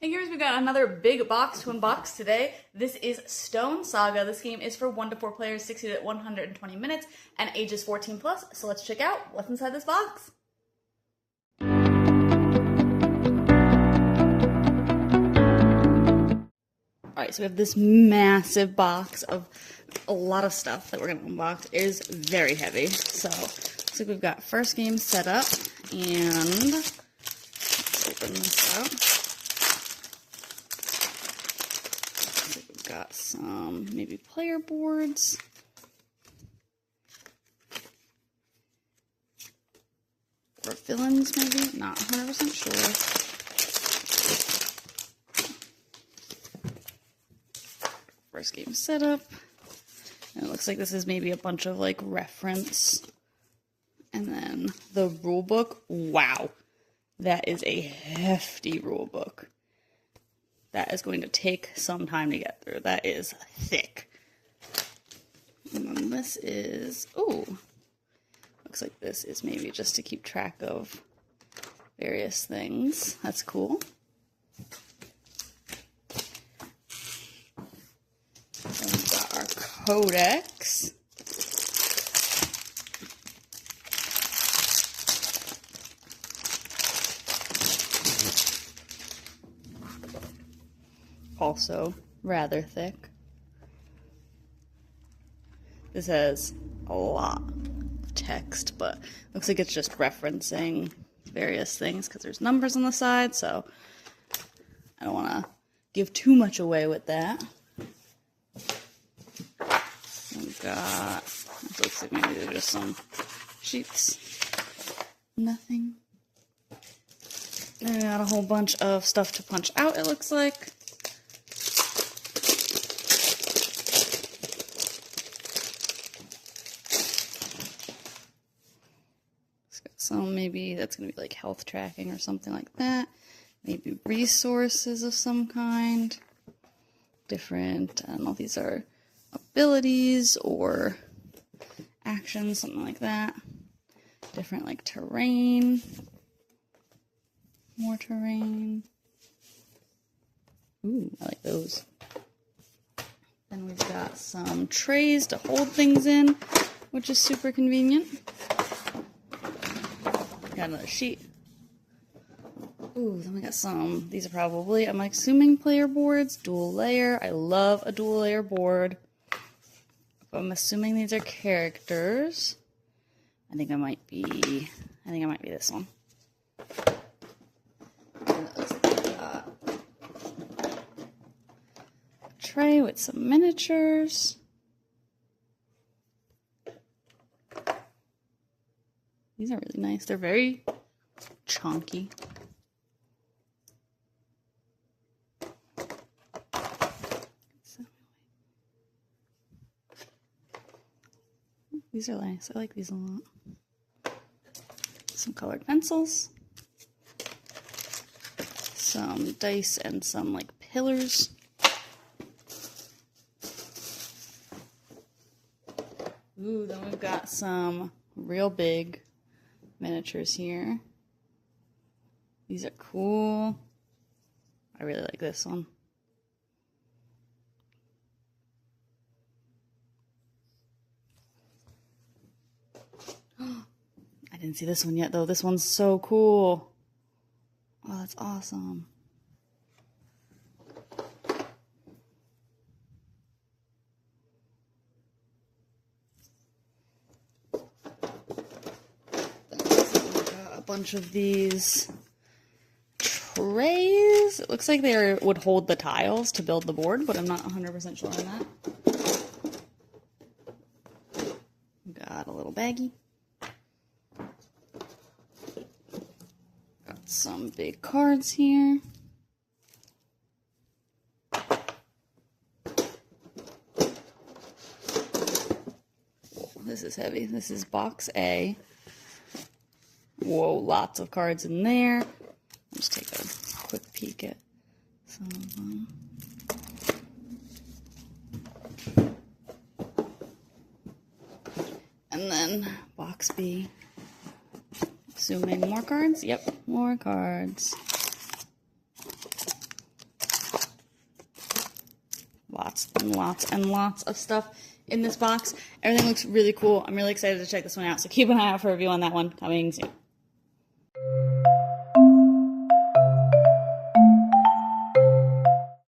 Hey gamers, we've got another big box to unbox today. This is Stonesaga. This game is for 1 to 4 players, 60 to 120 minutes, and ages 14 plus. So let's check out what's inside this box. Alright, so we have this massive box of a lot of stuff that we're going to unbox. It is very heavy. So looks like we've got first game set up, and let's open this up. Got some maybe player boards. Or villains, maybe? Not 100% sure. First game setup. And it looks like this is maybe a bunch of like reference. And then the rule book. Wow. That is a hefty rule book. That is going to take some time to get through. That is thick. And then this is, ooh, looks like this is maybe just to keep track of various things. That's cool. Then we've got our codex. Also rather thick. This has a lot of text, but looks like it's just referencing various things because there's numbers on the side, so I don't want to give too much away with that. We've got, it looks like maybe they're just some sheets. Nothing. Then we got a whole bunch of stuff to punch out, it looks like. So maybe that's going to be like health tracking or something like that. Maybe resources of some kind. Different, I don't know if these are abilities or actions, something like that. Different like terrain. More terrain. Ooh, I like those. Then we've got some trays to hold things in, which is super convenient. Got another sheet. Ooh, then we got some. These are probably, I'm assuming, player boards. Dual layer. I love a dual layer board. I'm assuming these are characters. I think I might be this one. And it looks like we got a tray with some miniatures. These are really nice. They're very chunky. These are nice. I like these a lot. Some colored pencils. Some dice and some like pillars. Ooh, then we've got some real big miniatures here. These are cool. I really like this one. I didn't see this one yet though. This one's so cool. Oh, that's awesome. Bunch of these trays. It looks like they would hold the tiles to build the board, but I'm not 100% sure on that. Got a little baggie. Got some big cards here. This is heavy. This is box A. Whoa, lots of cards in there. I'll just take a quick peek at some of them. And then box B. Assuming more cards? Yep, more cards. lots and lots and lots of stuff in this box. Everything looks really cool. I'm really excited to check this one out, so keep an eye out for a review on that one coming soon.